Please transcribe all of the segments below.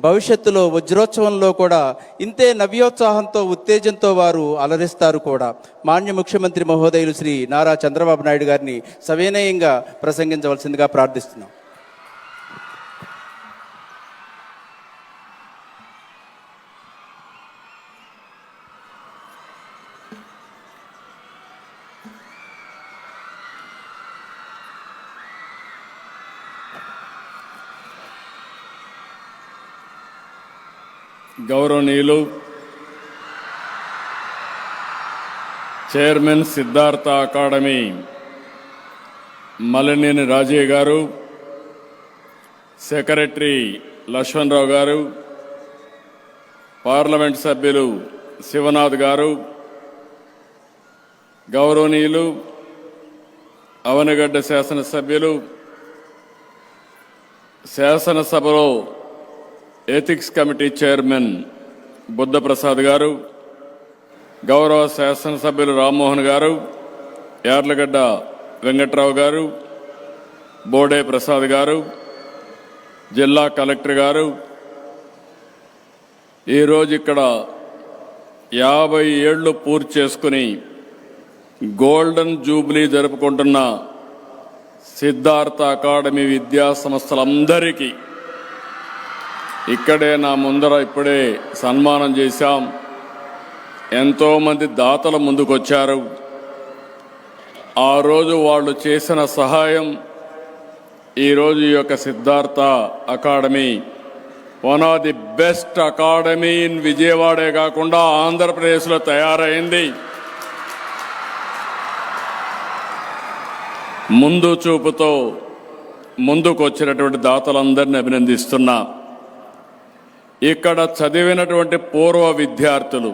భవిష్యత్తులో వజ్రోత్సవంలో కూడా ఇంతే నవ్యోత్సాహంతో ఉత్తేజంతో వారు అలరిస్తారు కూడా. మాన్య ముఖ్యమంత్రి మహోదయులు శ్రీ నారా చంద్రబాబు నాయుడు గారిని సవినయంగా ప్రసంగించవలసిందిగా ప్రార్థిస్తున్నాం. గౌరవనీయులు చైర్మన్ సిద్ధార్థ అకాడమీ మలినేని రాజయ్య గారు, సెక్రటరీ లక్ష్మణరావు గారు, పార్లమెంట్ సభ్యులు శివనాథ్ గారు, గౌరవనీయులు అవనిగడ్డ శాసనసభ్యులు, శాసనసభలో ఎథిక్స్ కమిటీ చైర్మన్ బుద్ధప్రసాద్ గారు, గౌరవ శాసనసభ్యులు రామ్మోహన్ గారు, యార్లగడ్డ వెంకట్రావు గారు, బోడే ప్రసాద్ గారు, జిల్లా కలెక్టర్ గారు, ఈరోజు ఇక్కడ 50 ఏళ్లు పూర్తి చేసుకుని గోల్డెన్ జూబ్లీ జరుపుకుంటున్న సిద్ధార్థ అకాడమీ విద్యా సంస్థలందరికీ ఇక్కడే నా ముందర ఇప్పుడే సన్మానం చేశాం. ఎంతోమంది దాతలు ముందుకొచ్చారు. ఆ రోజు వాళ్ళు చేసిన సహాయం ఈరోజు ఈ యొక్క Siddhartha academy one of the best academy in విజయవాడే కాకుండా ఆంధ్రప్రదేశ్లో తయారైంది. ముందు చూపుతో ముందుకు వచ్చినటువంటి దాతలందరినీ అభినందిస్తున్నా. ఇక్కడ చదివినటువంటి పూర్వ విద్యార్థులు,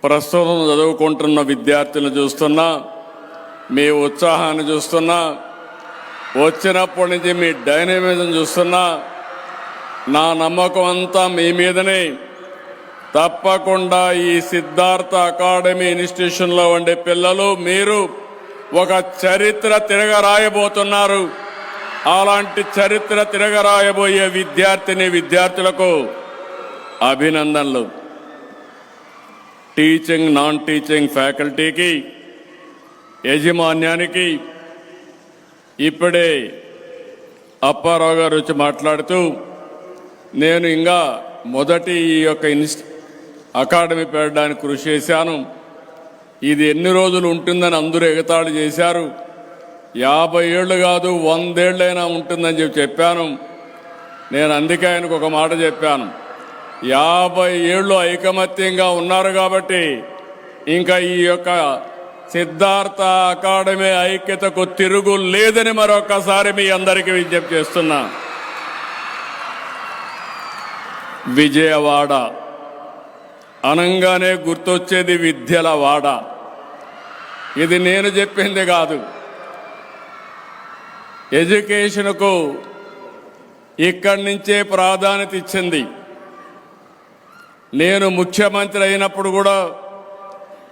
ప్రస్తుతం చదువుకుంటున్న విద్యార్థులను చూస్తున్నా, మీ ఉత్సాహాన్ని చూస్తున్నా, వచ్చినప్పటి నుంచి మీ డైనమిజం చూస్తున్నా, నా నమ్మకం అంతా మీ మీదనే. తప్పకుండా ఈ సిద్ధార్థ అకాడమీ ఇన్స్టిట్యూషన్లో ఉండే పిల్లలు మీరు ఒక చరిత్ర తిరగరాయబోతున్నారు. అలాంటి చరిత్ర తిరగరాయబోయే విద్యార్థులకు అభినందనలు. టీచింగ్ నాన్ టీచింగ్ ఫ్యాకల్టీకి, యాజమాన్యానికి ఇప్పుడే అప్పారావు గారు వచ్చి మాట్లాడుతూ, నేను ఇంకా మొదటి ఈ యొక్క అకాడమీ పెట్టడానికి కృషి చేశాను. ఇది ఎన్ని రోజులు ఉంటుందని అందరూ ఎగతాళి చేశారు. 50 ఏళ్ళు కాదు 100 ఏళ్ళైనా ఉంటుందని చెప్పాను. నేను అందుకే ఆయనకు ఒక మాట చెప్పాను, 50 ఏళ్ళు ఐకమత్యంగా ఉన్నారు కాబట్టి ఇంకా ఈ యొక్క సిద్ధార్థ అకాడమీ ఐక్యతకు తిరుగు లేదని మరొకసారి మీ అందరికీ విజ్ఞప్తి చేస్తున్నా. విజయవాడ అనంగానే గుర్తొచ్చేది విద్యల వాడ. ఇది నేను చెప్పింది కాదు. ఎడ్యుకేషన్కు ఇక్కడి నుంచే ప్రాధాన్యత ఇచ్చింది. నేను ముఖ్యమంత్రి అయినప్పుడు కూడా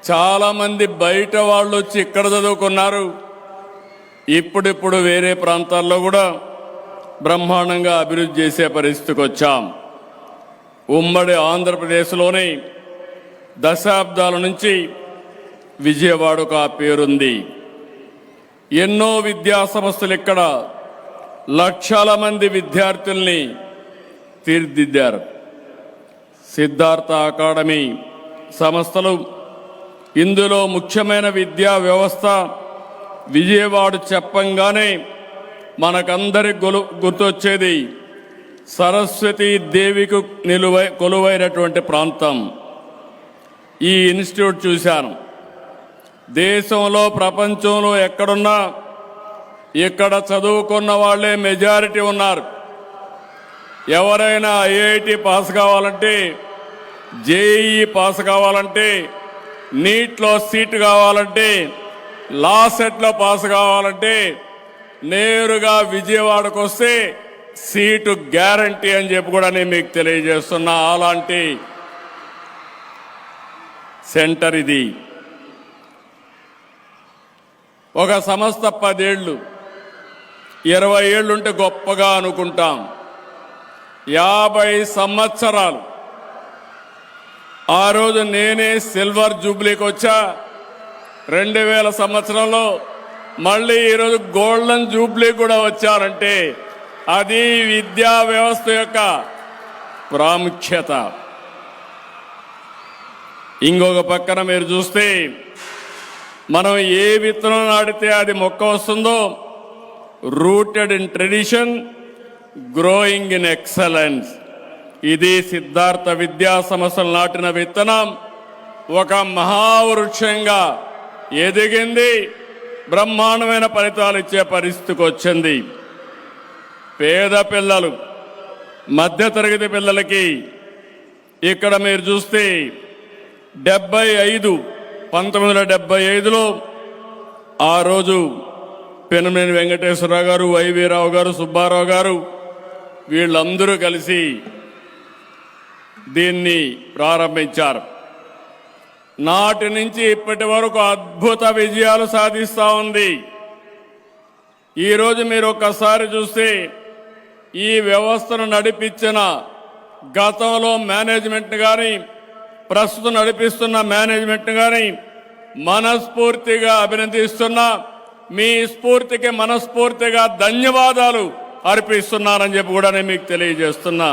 చాలామంది బయట వాళ్ళు వచ్చి ఇక్కడ చదువుకున్నారు. ఇప్పుడిప్పుడు వేరే ప్రాంతాల్లో కూడా బ్రహ్మాండంగా అభివృద్ధి చేసే పరిస్థితికి వచ్చాం. ఉమ్మడి ఆంధ్రప్రదేశ్లోని దశాబ్దాల నుంచి విజయవాడకు ఆ పేరుంది. ఎన్నో విద్యా సంస్థలు ఇక్కడ లక్షల మంది విద్యార్థుల్ని తీర్చిదిద్దారు. సిద్ధార్థ అకాడమీ సంస్థలు ఇందులో ముఖ్యమైన విద్యా వ్యవస్థ. విజయవాడ చెప్పంగానే మనకందరికి గుర్తొచ్చేది సరస్వతీ దేవికి కొలువైనటువంటి ప్రాంతం. ఈ ఇన్స్టిట్యూట్ చూశాను. దేశంలో ప్రపంచంలో ఎక్కడున్నా ఇక్కడ చదువుకున్న వాళ్ళే మెజారిటీ ఉన్నారు. ఎవరైనా ఐఐటి పాస్ కావాలంటే, జేఈఈ పాస్ కావాలంటే, నీట్లో సీటు కావాలంటే, లా సెట్లో పాస్ కావాలంటే నేరుగా విజయవాడకు వస్తే సీటు గ్యారంటీ అని చెప్పి కూడా నేను మీకు తెలియజేస్తున్నా. అలాంటి సెంటర్ ఇది. ఒక సంస్థ 10 ఏళ్ళు 20 ఏళ్ళుంటే గొప్పగా అనుకుంటాం. 50 సంవత్సరాలు. ఆ రోజు నేనే సిల్వర్ జూబ్లీకి వచ్చా 2000 సంవత్సరంలో. మళ్ళీ ఈరోజు గోల్డెన్ జూబ్లీ కూడా వచ్చారంటే అది విద్యా వ్యవస్థ యొక్క ప్రాముఖ్యత. ఇంకొక పక్కన మీరు చూస్తే మనం ఏ విత్తనం నాటితే అది మొక్క వస్తుందో, rooted in tradition, growing in excellence. ఇది సిద్ధార్థ విద్యా సంస్థలు నాటిన విత్తనం ఒక మహావృక్షంగా ఎదిగింది, బ్రహ్మాండమైన ఫలితాలు ఇచ్చే పరిస్థితికి వచ్చింది. పేద పిల్లలు, మధ్యతరగతి పిల్లలకి ఇక్కడ మీరు చూస్తే 1975లో ఆ రోజు పెనమనేని వెంకటేశ్వరరావు గారు, వైవీరావు గారు, సుబ్బారావు గారు వీళ్ళందరూ కలిసి దీన్ని ప్రారంభించారు. నాటి నుంచి ఇప్పటి వరకు అద్భుత విజయాలు సాధిస్తూ ఉంది. ఈరోజు మీరు ఒక్కసారి చూస్తే ఈ వ్యవస్థను నడిపించిన గతంలో మేనేజ్మెంట్ కానీ ప్రస్తుతం నడిపిస్తున్న మేనేజ్మెంట్ కానీ మనస్ఫూర్తిగా అభినందిస్తున్నా. మీ స్ఫూర్తికి మనస్ఫూర్తిగా ధన్యవాదాలు అర్పిస్తున్నానని చెప్పి కూడా నేను మీకు తెలియజేస్తున్నా.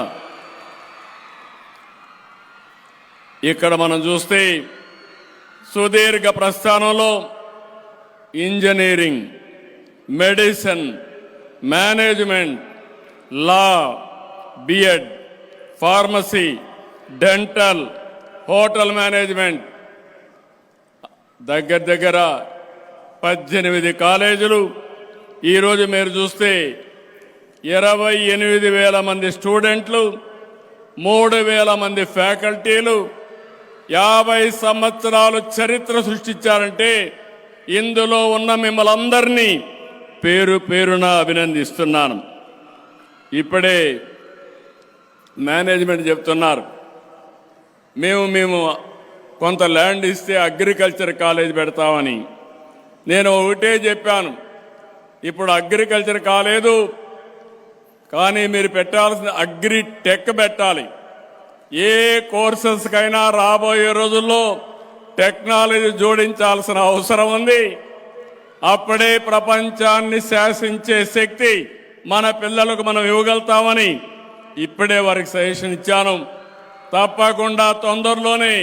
ఇక్కడ మనం చూస్తే సుదీర్ఘ ప్రస్థానంలో engineering, medicine, management, law, BEd, pharmacy, dental, hotel management, దగ్గర 18 కాలేజీలు. ఈరోజు మీరు చూస్తే 28,000 మంది స్టూడెంట్లు, 3,000 మంది ఫ్యాకల్టీలు, 50 సంవత్సరాలు చరిత్ర సృష్టించారంటే ఇందులో ఉన్న మిమ్మల్ని అందరినీ పేరు పేరున అభినందిస్తున్నాను. ఇప్పుడే మేనేజ్మెంట్ చెప్తున్నారు, మేము కొంత ల్యాండ్ ఇస్తే అగ్రికల్చర్ కాలేజ్ పెడతామని. నేను ఒకటే చెప్పాను, ఇప్పుడు అగ్రికల్చర్ కాలేదు, కానీ మీరు పెట్టాల్సిన అగ్రి టెక్ పెట్టాలి. ఏ కోర్సెస్కైనా రాబోయే రోజుల్లో టెక్నాలజీ జోడించాల్సిన అవసరం ఉంది. అప్పుడే ప్రపంచాన్ని శాసించే శక్తి మన పిల్లలకు మనం ఇవ్వగలుగుతామని ఇప్పుడే వారికి సజెషన్ ఇచ్చాను. తప్పకుండా తొందరలోనే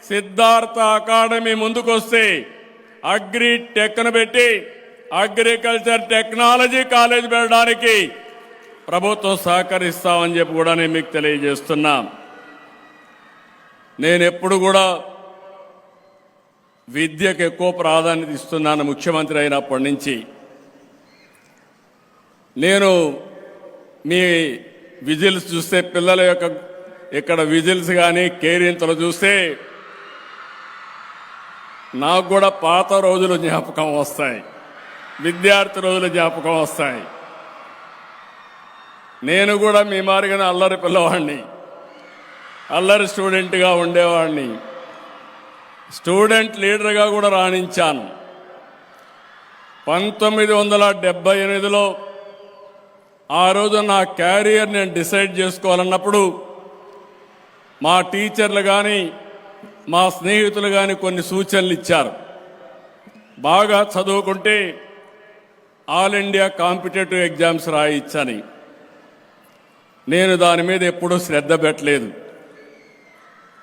సిద్ధార్థ అకాడమీ ముందుకొస్తే అగ్రి టెక్ను పెట్టి అగ్రికల్చర్ టెక్నాలజీ కాలేజ్ పెట్టడానికి ప్రభుత్వం సహకరిస్తామని చెప్పి కూడా నేను మీకు తెలియజేస్తున్నా. నేను ఎప్పుడు కూడా విద్యకు ఎక్కువ ప్రాధాన్యత ఇస్తున్నాను. ముఖ్యమంత్రి అయినప్పటి నుంచి నేను మీ విజిల్స్ చూస్తే, పిల్లల యొక్క ఇక్కడ విజిల్స్ కానీ కేరింతలు చూస్తే నాకు కూడా పాత రోజులు జ్ఞాపకం వస్తాయి, విద్యార్థి రోజులు జ్ఞాపకం వస్తాయి. నేను కూడా మీ మారిగానే అల్లరి పిల్లవాడిని, అల్లరి స్టూడెంట్గా ఉండేవాడిని, స్టూడెంట్ లీడర్గా కూడా రాణించాను. 1978లో ఆ రోజు నా క్యారియర్ నేను డిసైడ్ చేసుకోవాలన్నప్పుడు మా టీచర్లు కానీ మా స్నేహితులు కానీ కొన్ని సూచనలు ఇచ్చారు. బాగా చదువుకుంటే ఆల్ ఇండియా కాంపిటేటివ్ ఎగ్జామ్స్ రాయించని. నేను దాని మీద ఎప్పుడూ శ్రద్ధ పెట్టలేదు.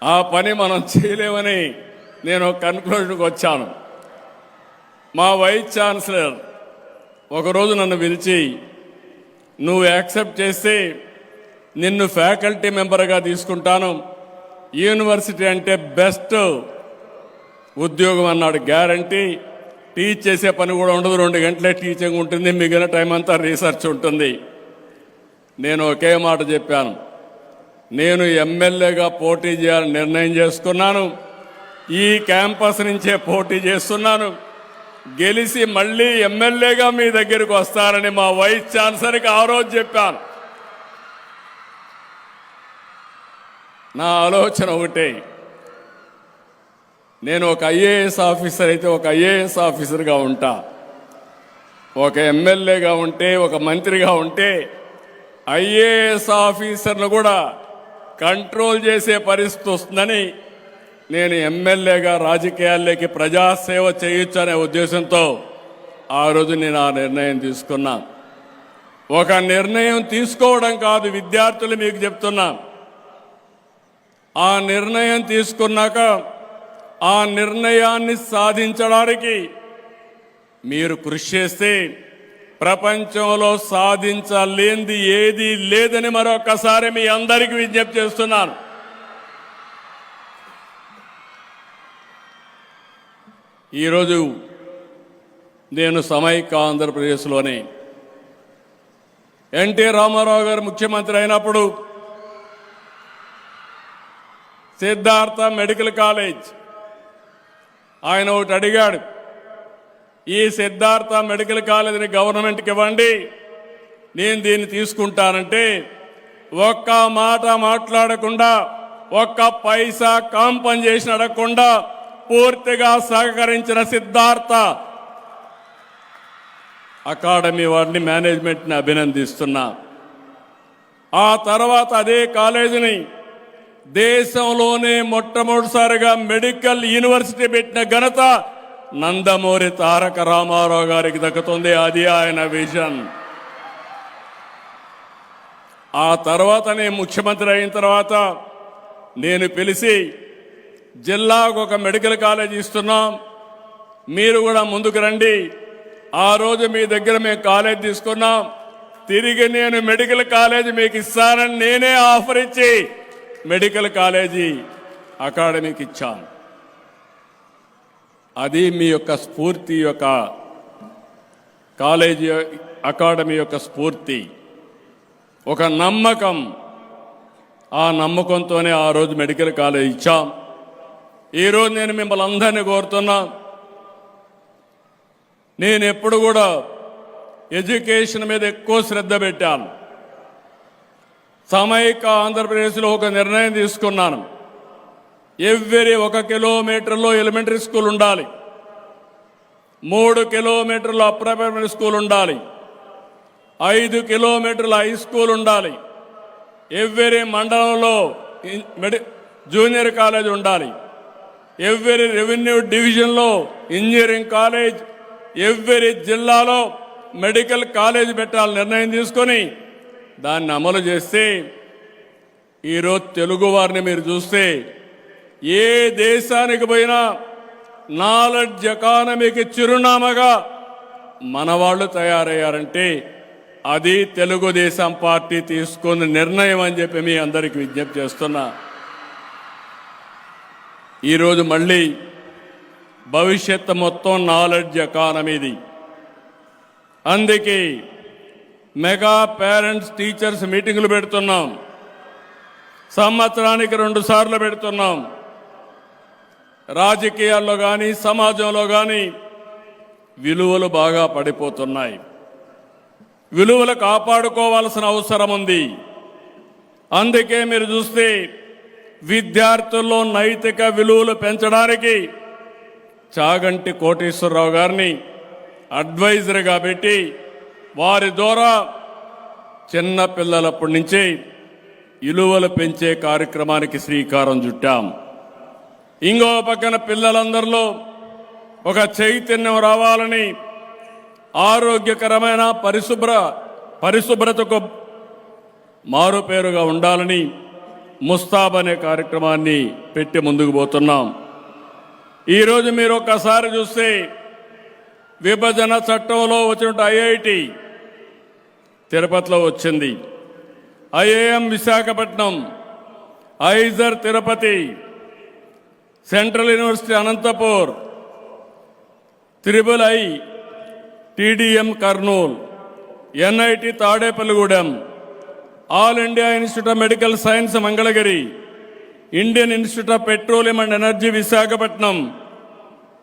ఆ పని మనం చేయలేమని నేను కన్క్లూజన్కి వచ్చాను. మా వైస్ ఛాన్సలర్ ఒకరోజు నన్ను పిలిచి, నువ్వు యాక్సెప్ట్ చేస్తే నిన్ను ఫ్యాకల్టీ మెంబర్గా తీసుకుంటాను, యూనివర్సిటీ అంటే బెస్ట్ ఉద్యోగం అన్నాడు, గ్యారంటీ. టీచ్ చేసే పని కూడా ఉండదు, 2 గంటలే టీచింగ్ ఉంటుంది, మిగిలిన టైం అంతా రీసెర్చ్ ఉంటుంది. నేను ఒకే మాట చెప్పాను, నేను ఎమ్మెల్యేగా పోటీ చేయాలని నిర్ణయం చేసుకున్నాను. ఈ క్యాంపస్ నుంచే పోటీ చేస్తున్నాను. గెలిచి మళ్ళీ ఎమ్మెల్యేగా మీ దగ్గరకు వస్తారని మా వైస్ ఛాన్సలర్కి ఆ రోజు చెప్పాను. నా ఆలోచన ఒకటే, నేను ఒక ఐఏఎస్ ఆఫీసర్ అయితే ఒక ఐఏఎస్ ఆఫీసర్గా ఉంటా, ఒక ఎమ్మెల్యేగా ఉంటే, ఒక మంత్రిగా ఉంటే ఐఏఎస్ ఆఫీసర్లు కూడా కంట్రోల్ చేసే పరిస్థితి వస్తుందని నేను ఎమ్మెల్యేగా రాజకీయాల్లోకి ప్రజాసేవ చేయొచ్చు అనే ఉద్దేశంతో ఆ రోజు నేను ఆ నిర్ణయం తీసుకున్నా. ఒక నిర్ణయం తీసుకోవడం కాదు, విద్యార్థులు మీకు చెప్తున్నా, ఆ నిర్ణయం తీసుకున్నాక ఆ నిర్ణయాన్ని సాధించడానికి మీరు కృషి చేస్తే ప్రపంచంలో సాధించలేనిది ఏది లేదని మరొకసారి మీ అందరికీ విజ్ఞప్తి చేస్తున్నాను. ఈరోజు నేను సమైక్య ఆంధ్రప్రదేశ్లోనే ఎన్టీ రామారావు గారు ముఖ్యమంత్రి అయినప్పుడు సిద్ధార్థ మెడికల్ కాలేజ్ ఆయన ఒకటి అడిగాడు, ఈ సిద్ధార్థ మెడికల్ కాలేజీని గవర్నమెంట్కి ఇవ్వండి, నేను దీన్ని తీసుకుంటానంటే ఒక్క మాట మాట్లాడకుండా, ఒక్క పైసా కాంపన్సేషన్ అడగకుండా పూర్తిగా సహకరించిన సిద్ధార్థ అకాడమీ వారిని, మేనేజ్మెంట్ని అభినందిస్తున్నా. ఆ తర్వాత అదే కాలేజీని దేశంలోనే మొట్టమొదటిసారిగా మెడికల్ యూనివర్సిటీ పెట్టిన ఘనత నందమూరి తారక రామారావు గారికి దక్కుతుంది. అది ఆయన విజన్. ఆ తర్వాత నేను ముఖ్యమంత్రి అయిన తర్వాత నేను పిలిచి జిల్లాకు ఒక మెడికల్ కాలేజ్ ఇస్తున్నాం, మీరు కూడా ముందుకు రండి. ఆ రోజు మీ దగ్గర మేము కాలేజ్ తీసుకున్నాం, తిరిగి నేను మెడికల్ కాలేజ్ మీకు ఇస్తానని నేనే ఆఫర్ ఇచ్చి మెడికల్ కాలేజీ అకాడమీకి ఇచ్చాను. అది మీ యొక్క స్ఫూర్తి, యొక్క కాలేజీ అకాడమీ యొక్క స్ఫూర్తి, ఒక నమ్మకం. ఆ నమ్మకంతోనే ఆ రోజు మెడికల్ కాలేజ్ ఇచ్చాం. ఈరోజు నేను మిమ్మల్ని అందరినీ కోరుతున్నా, నేను ఎప్పుడు కూడా ఎడ్యుకేషన్ మీద ఎక్కువ శ్రద్ధ పెట్టాను. సమైక్య ఆంధ్రప్రదేశ్లో ఒక నిర్ణయం తీసుకున్నాను, ఎవ్రీ 1 కిలోమీటర్లో ఎలిమెంటరీ స్కూల్ ఉండాలి, 3 కిలోమీటర్లు అప్పర్ ప్రైమరీ స్కూల్ ఉండాలి, 5 కిలోమీటర్ల హై స్కూల్ ఉండాలి, ఎవ్రీ మండలంలో జూనియర్ కాలేజ్ ఉండాలి, ఎవ్రీ రెవెన్యూ డివిజన్లో ఇంజనీరింగ్ కాలేజ్, ఎవ్రీ జిల్లాలో మెడికల్ కాలేజ్ పెట్టాలని నిర్ణయం తీసుకొని దాన్ని అమలు చేస్తే ఈరోజు తెలుగు వారిని మీరు చూస్తే ఏ దేశానికి పోయినా నాలెడ్జ్ ఎకానమీకి చిరునామాగా మన వాళ్ళు తయారయ్యారంటే అది తెలుగుదేశం పార్టీ తీసుకున్న నిర్ణయం అని చెప్పి మీ అందరికీ విజ్ఞప్తి చేస్తున్నా. ఈరోజు మళ్ళీ భవిష్యత్తు మొత్తం నాలెడ్జ్ ఎకానమీది. అందుకే మెగా పేరెంట్స్ టీచర్స్ మీటింగులు పెడుతున్నాం, సంవత్సరానికి 2 సార్లు పెడుతున్నాం. రాజకీయాల్లో కానీ సమాజంలో కానీ విలువలు బాగా పడిపోతున్నాయి, విలువలు కాపాడుకోవాల్సిన అవసరం ఉంది. అందుకే మీరు చూస్తే విద్యార్థుల్లో నైతిక విలువలు పెంచడానికి చాగంటి కోటేశ్వరరావు గారిని అడ్వైజర్గా పెట్టి వారి ద్వారా చిన్న పిల్లలప్పటి నుంచే విలువలు పెంచే కార్యక్రమానికి శ్రీకారం చుట్టాం. ఇంకో పక్కన పిల్లలందరిలో ఒక చైతన్యం రావాలని, ఆరోగ్యకరమైన పరిశుభ్రతకు మారుపేరుగా ఉండాలని ముస్తాబ్ అనే కార్యక్రమాన్ని పెట్టి ముందుకు పోతున్నాం. ఈరోజు మీరు ఒక్కసారి చూస్తే విభజన చట్టంలో వచ్చిన ఐఐటి తిరుపతిలో వచ్చింది, IIM Visakhapatnam, IISER Tirupati, central university Anantapur, triple I TDM Kurnool, NIT Tadepalligudem, all India institute of medical science Mangalagiri, Indian institute of petroleum and energy Visakhapatnam,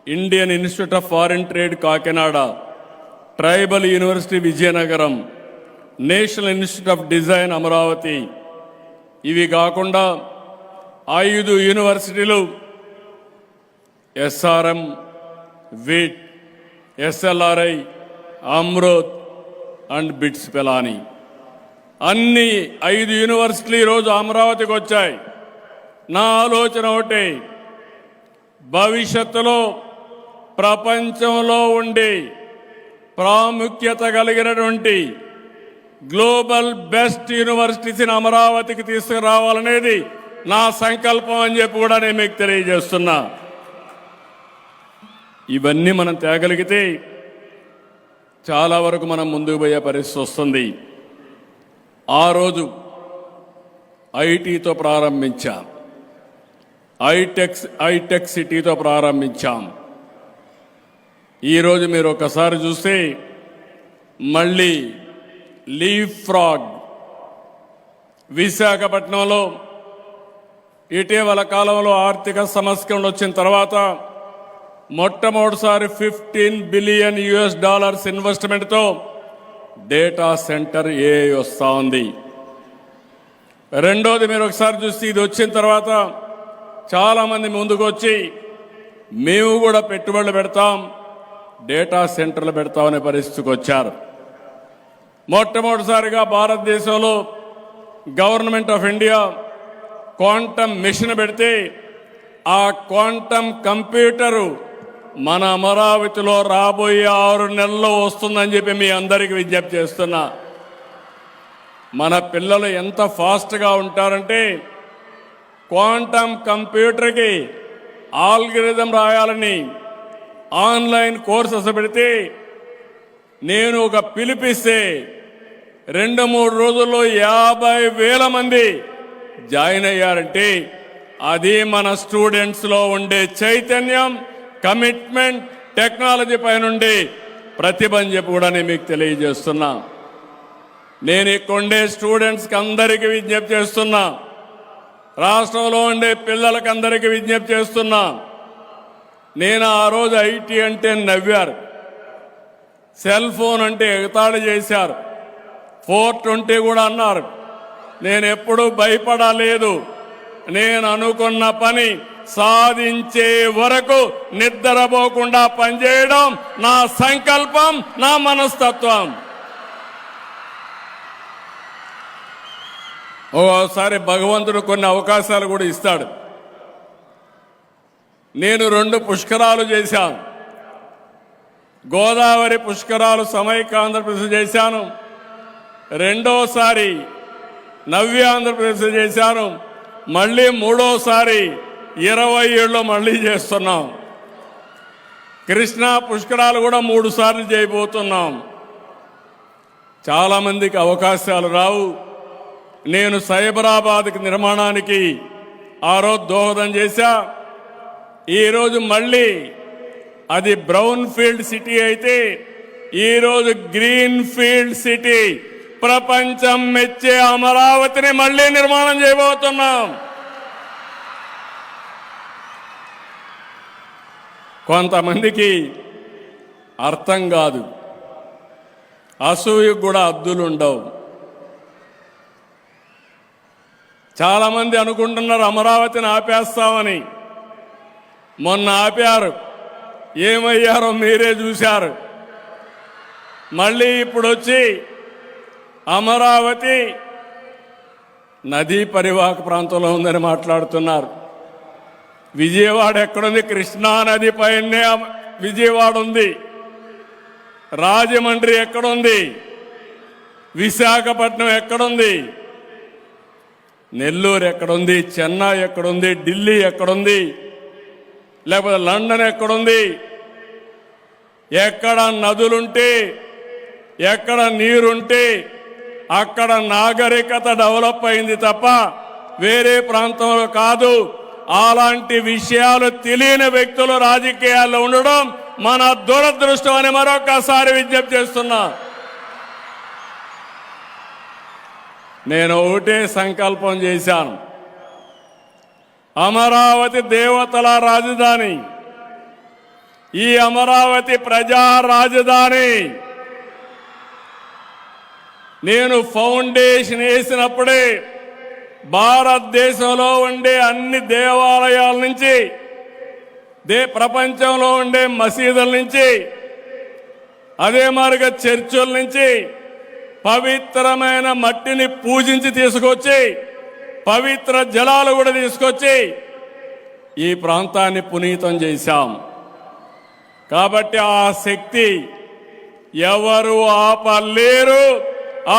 Indian institute of foreign trade Kakinada, tribal university Vizianagaram, national institute of design Amaravati. ఇవి కాకుండా 5 యూనివర్సిటీలు SRM, VIT, SLRI, Amrit and BITS Pilani. అన్ని 5 యూనివర్సిటీలు ఈరోజు అమరావతికి వచ్చాయి. నా ఆలోచన ఒకటి, భవిష్యత్తులో ప్రపంచంలో ఉండి ప్రాముఖ్యత కలిగినటువంటి గ్లోబల్ బెస్ట్ యూనివర్సిటీస్ని అమరావతికి తీసుకురావాలనేది నా సంకల్పం అని చెప్పి కూడా నేను మీకు తెలియజేస్తున్నా. ఇవన్నీ మనం తేగలిగితే చాలా వరకు మనం ముందుకు పోయే పరిస్థితి వస్తుంది. ఆ రోజు ఐటీతో ప్రారంభించాం, హైటెక్ సిటీతో ప్రారంభించాం. ఈరోజు మీరు ఒకసారి చూస్తే మళ్ళీ లీఫ్ ఫ్రాగ్ విశాఖపట్నంలో ఇటీవల కాలంలో ఆర్థిక సంస్కరణలు వచ్చిన తర్వాత మొట్టమొదటిసారి $15 బిలియన్ ఇన్వెస్ట్మెంట్తో డేటా సెంటర్ వస్తూ ఉంది. రెండోది మీరు ఒకసారి చూస్తే ఇది వచ్చిన తర్వాత చాలామంది ముందుకు వచ్చి మేము కూడా పెట్టుబడులు పెడతాం, డేటా సెంటర్లు పెడతామనే పరిస్థితికి వచ్చారు. మొట్టమొదటిసారిగా భారతదేశంలో government of India quantum mission పెడితే ఆ క్వాంటమ్ కంప్యూటరు మన అమరావతిలో రాబోయే 6 నెలల్లో వస్తుందని చెప్పి మీ అందరికీ విజ్ఞప్తి చేస్తున్నా. మన పిల్లలు ఎంత ఫాస్ట్గా ఉంటారంటే క్వాంటమ్ కంప్యూటర్కి ఆల్గరిథం రాయాలని ఆన్లైన్ కోర్సెస్ పెడితే నేను ఒక పిలిపిస్తే 2-3 రోజుల్లో 50,000 మంది జాయిన్ అయ్యారంటే అది మన స్టూడెంట్స్లో ఉండే చైతన్యం, కమిట్మెంట్, టెక్నాలజీ పైన ఉండే ప్రతిభ అని చెప్పి కూడా నేను మీకు తెలియజేస్తున్నా. నేను ఇక్కడ ఉండే స్టూడెంట్స్కి అందరికీ విజ్ఞప్తి చేస్తున్నా, రాష్ట్రంలో ఉండే పిల్లలకి అందరికీ విజ్ఞప్తి చేస్తున్నా. నేను ఆ రోజు ఐటీ అంటే నవ్వారు, సెల్ ఫోన్ అంటే ఎగతాళి చేశారు, 420 కూడా అన్నారు. నేను ఎప్పుడూ భయపడలేదు. నేను అనుకున్న పని సాధించే వరకు నిద్రపోకుండా పనిచేయడం నా సంకల్పం, నా మనస్తత్వం. ఓసారి భగవంతుడు కొన్ని అవకాశాలు కూడా ఇస్తాడు. నేను 2 పుష్కరాలు చేశాను. గోదావరి పుష్కరాలు సమైక్య ఆంధ్రప్రదేశ్ చేశాను, రెండోసారి నవ్య ఆంధ్రప్రదేశ్ చేశాను, మళ్ళీ మూడోసారి 27లో మళ్ళీ చేస్తున్నాం. కృష్ణా పుష్కరాలు కూడా 3 సార్లు చేయబోతున్నాం. చాలామందికి అవకాశాలు రావు. నేను సైబరాబాద్కి నిర్మాణానికి ఆ రోజు దోహదం చేశా. ఈరోజు మళ్ళీ అది బ్రౌన్ ఫీల్డ్ సిటీ అయితే ఈరోజు గ్రీన్ ఫీల్డ్ సిటీ, ప్రపంచం మెచ్చే అమరావతిని మళ్ళీ నిర్మాణం చేయబోతున్నాం. కొంతమందికి అర్థం కాదు, అసూయకు కూడా హద్దులుండవు. చాలామంది అనుకుంటున్నారు అమరావతిని ఆపేస్తామని. మొన్న ఆపారు, ఏమయ్యారో మీరే చూశారు. మళ్ళీ ఇప్పుడు వచ్చి అమరావతి నదీ పరివాహక ప్రాంతంలో ఉందని మాట్లాడుతున్నారు. విజయవాడ ఎక్కడుంది? కృష్ణా నది పైనే విజయవాడ ఉంది. రాజమండ్రి ఎక్కడుంది? విశాఖపట్నం ఎక్కడుంది? నెల్లూరు ఎక్కడుంది? చెన్నై ఎక్కడుంది? ఢిల్లీ ఎక్కడుంది? లేకపోతే లండన్ ఎక్కడుంది? ఎక్కడ నదులుంటే, ఎక్కడ నీరుంటే అక్కడ నాగరికత డెవలప్ అయింది తప్ప వేరే ప్రాంతంలో కాదు. అలాంటి విషయాలు తెలియని వ్యక్తులు రాజకీయాల్లో ఉండడం మన దురదృష్టం అని మరొకసారి విజ్ఞప్తి చేస్తున్నా. నేను ఒకటే సంకల్పం చేశాను, అమరావతి దేవతల రాజధాని, ఈ అమరావతి ప్రజా రాజధాని. నేను ఫౌండేషన్ వేసినప్పుడే భారతదేశంలో ఉండే అన్ని దేవాలయాల నుంచి, ప్రపంచంలో ఉండే మసీదుల నుంచి, అదే మాదిరిగా చర్చుల నుంచి పవిత్రమైన మట్టిని పూజించి తీసుకొచ్చి పవిత్ర జలాలు కూడా తీసుకొచ్చి ఈ ప్రాంతాన్ని పునీతం చేశాం. కాబట్టి ఆ శక్తి ఎవరు ఆపలేరు.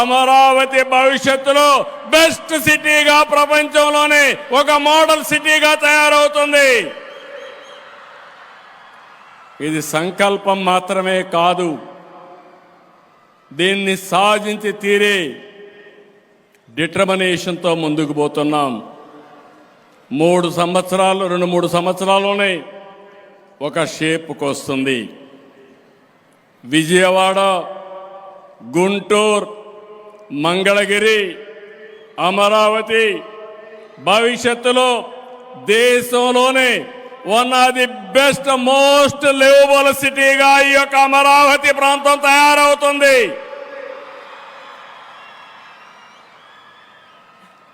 అమరావతి భవిష్యత్తులో బెస్ట్ సిటీగా ప్రపంచంలోనే ఒక మోడల్ సిటీగా తయారవుతుంది. ఇది సంకల్పం మాత్రమే కాదు, దీన్ని సాధించి తీరే డిటర్మినేషన్తో ముందుకు పోతున్నాం. 2-3 సంవత్సరాల్లోనే ఒక షేప్కి వస్తుంది. విజయవాడ, గుంటూరు, మంగళగిరి, అమరావతి భవిష్యత్తులో దేశంలోనే one of the best most liveable సిటీగా ఈ యొక్క అమరావతి ప్రాంతం తయారవుతుంది.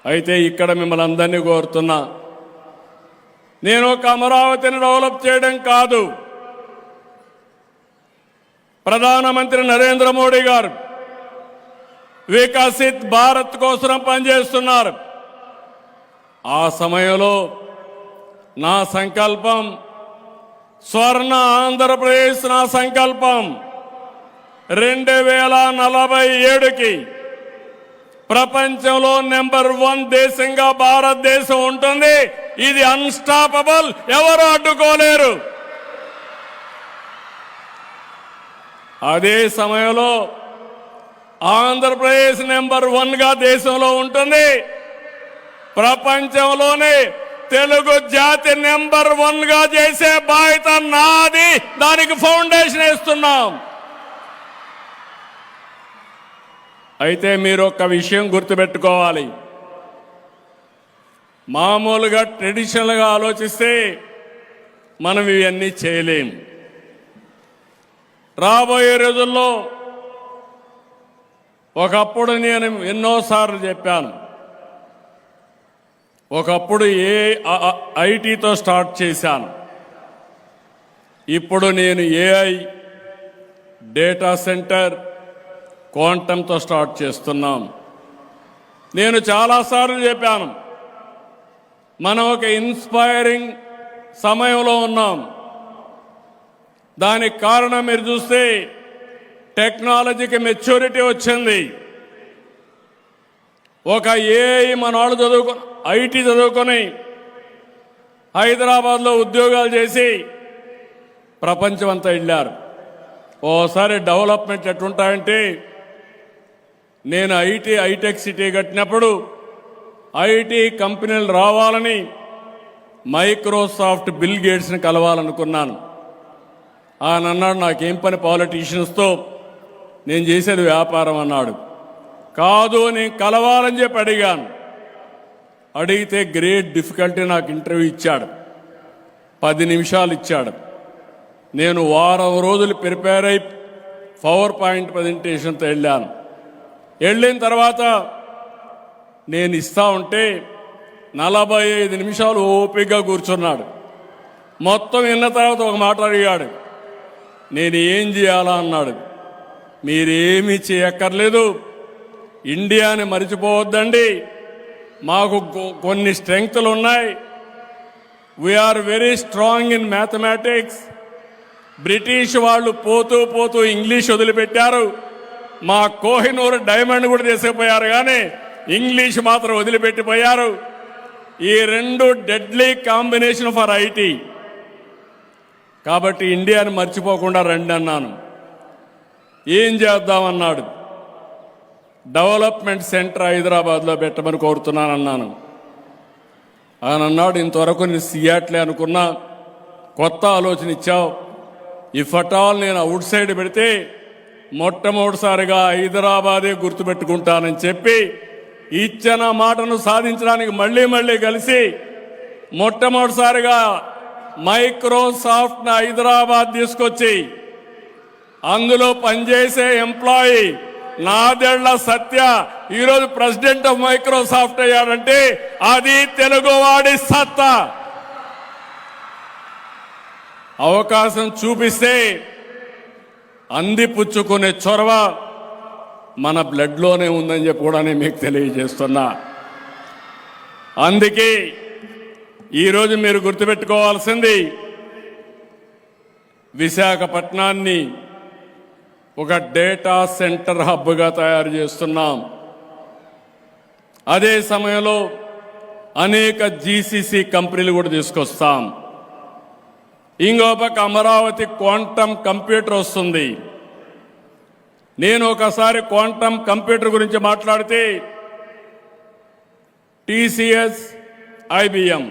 అయితే ఇక్కడ మిమ్మల్ని అందరినీ కోరుతున్నా, నేను ఒక అమరావతిని డెవలప్ చేయడం కాదు, ప్రధానమంత్రి నరేంద్ర మోడీ గారు వికసిత్ భారత్ కోసం పనిచేస్తున్నారు. ఆ సమయంలో నా సంకల్పం స్వర్ణ ఆంధ్రప్రదేశ్, నా సంకల్పం 2047కి ప్రపంచంలో నెంబర్ 1 దేశంగా భారతదేశం ఉంటుంది. ఇది అన్స్టాపబుల్, ఎవరు అడ్డుకోలేరు. అదే సమయంలో ఆంధ్రప్రదేశ్ నెంబర్ 1గా దేశంలో ఉంటుంది. ప్రపంచంలోనే తెలుగు జాతి నెంబర్ 1గా చేసే బాధ్యత నాది. దానికి ఫౌండేషన్ వేస్తున్నాం. అయితే మీరు ఒక విషయం గుర్తుపెట్టుకోవాలి, మామూలుగా ట్రెడిషనల్గా ఆలోచిస్తే మనం ఇవన్నీ చేయలేం. రాబోయే రోజుల్లో ఒకప్పుడు నేను ఎన్నోసార్లు చెప్పాను, ఒకప్పుడు ఐటీతో స్టార్ట్ చేశాను, ఇప్పుడు నేను ఏఐ, డేటా సెంటర్, క్వాంటంతో స్టార్ట్ చేస్తున్నాం. నేను చాలాసార్లు చెప్పాను, మనం ఒక ఇన్స్పైరింగ్ సమయంలో ఉన్నాం. దానికి కారణం మీరు చూస్తే టెక్నాలజీకి మెచ్యూరిటీ వచ్చింది. ఒక ఏఐ మన వాళ్ళు ఐటీ చదువుకొని హైదరాబాద్లో ఉద్యోగాలు చేసి ప్రపంచం అంతా వెళ్ళారు. ఓసారి డెవలప్మెంట్ ఎట్లుంటాయంటే, నేను హైటెక్ సిటీ కట్టినప్పుడు ఐటీ కంపెనీలు రావాలని మైక్రోసాఫ్ట్ బిల్ గేట్స్ని కలవాలనుకున్నాను. ఆయన అన్నాడు, నాకేం పని పాలిటీషియన్స్తో, నేను చేసేది వ్యాపారం అన్నాడు. కాదు, నేను కలవాలని చెప్పి అడిగాను. అడిగితే గ్రేట్ డిఫికల్టీ నాకు ఇంటర్వ్యూ ఇచ్చాడు. 10 నిమిషాలు ఇచ్చాడు. నేను వారం రోజులు ప్రిపేర్ అయి పవర్ పాయింట్ ప్రజెంటేషన్తో వెళ్ళాను. వెళ్ళిన తర్వాత నేను ఇస్తా ఉంటే 45 నిమిషాలు ఓపికగా కూర్చున్నాడు. మొత్తం విన్న తర్వాత ఒక మాట అడిగాడు, నేను ఏం చేయాలా అన్నాడు. మీరేమీ చేయక్కర్లేదు, ఇండియాని మరిచిపోవద్దండి, మాకు కొన్ని స్ట్రెంగ్త్లు ఉన్నాయి. We are very strong in mathematics. British వాళ్ళు పోతూ పోతూ ఇంగ్లీష్ వదిలిపెట్టారు. మా కోహినూర్ డైమండ్ కూడా తీసుకుపోయారు, కానీ ఇంగ్లీష్ మాత్రం వదిలిపెట్టిపోయారు. ఈ 2 డెడ్లీ కాంబినేషన్ ఫర్ ఐటీ. కాబట్టి ఇండియాని మర్చిపోకుండా రండి అన్నాను. ఏం చేద్దామన్నాడు. డెవలప్మెంట్ సెంటర్ హైదరాబాద్లో పెట్టమని కోరుతున్నానన్నాను. ఆయన అన్నాడు, ఇంతవరకు నేను సియాట్లే అనుకున్నా, కొత్త ఆలోచన ఇచ్చావు. ఇఫ్ అట్ ఆల్ నేను అవుట్ సైడ్ పెడితే మొట్టమొదటిసారిగా హైదరాబాదే గుర్తుపెట్టుకుంటానని చెప్పి ఇచ్చిన మాటను సాధించడానికి మళ్ళీ కలిసి మొట్టమొదటిసారిగా మైక్రోసాఫ్ట్ని హైదరాబాద్ తీసుకొచ్చి అందులో పనిచేసే ఎంప్లాయీ నాదెళ్ల సత్య ఈరోజు ప్రెసిడెంట్ ఆఫ్ మైక్రోసాఫ్ట్ అయ్యాడంటే అది తెలుగువాడి సత్తా. అవకాశం చూపిస్తే అందిపుచ్చుకునే చొరవ మన బ్లడ్లోనే ఉందని చెప్పి కూడా నేను మీకు తెలియజేస్తున్నా. అందుకే ఈరోజు మీరు గుర్తుపెట్టుకోవాల్సింది, విశాఖపట్నాన్ని ఒక డేటా సెంటర్ హబ్గా తయారు చేస్తున్నాం. అదే సమయంలో అనేక జీసీసీ కంపెనీలు కూడా తీసుకొస్తాం. ఇంకో పక్క అమరావతి క్వాంటమ్ కంప్యూటర్ వస్తుంది. నేను ఒకసారి క్వాంటమ్ కంప్యూటర్ గురించి మాట్లాడితే టీసీఎస్, ఐబిఎం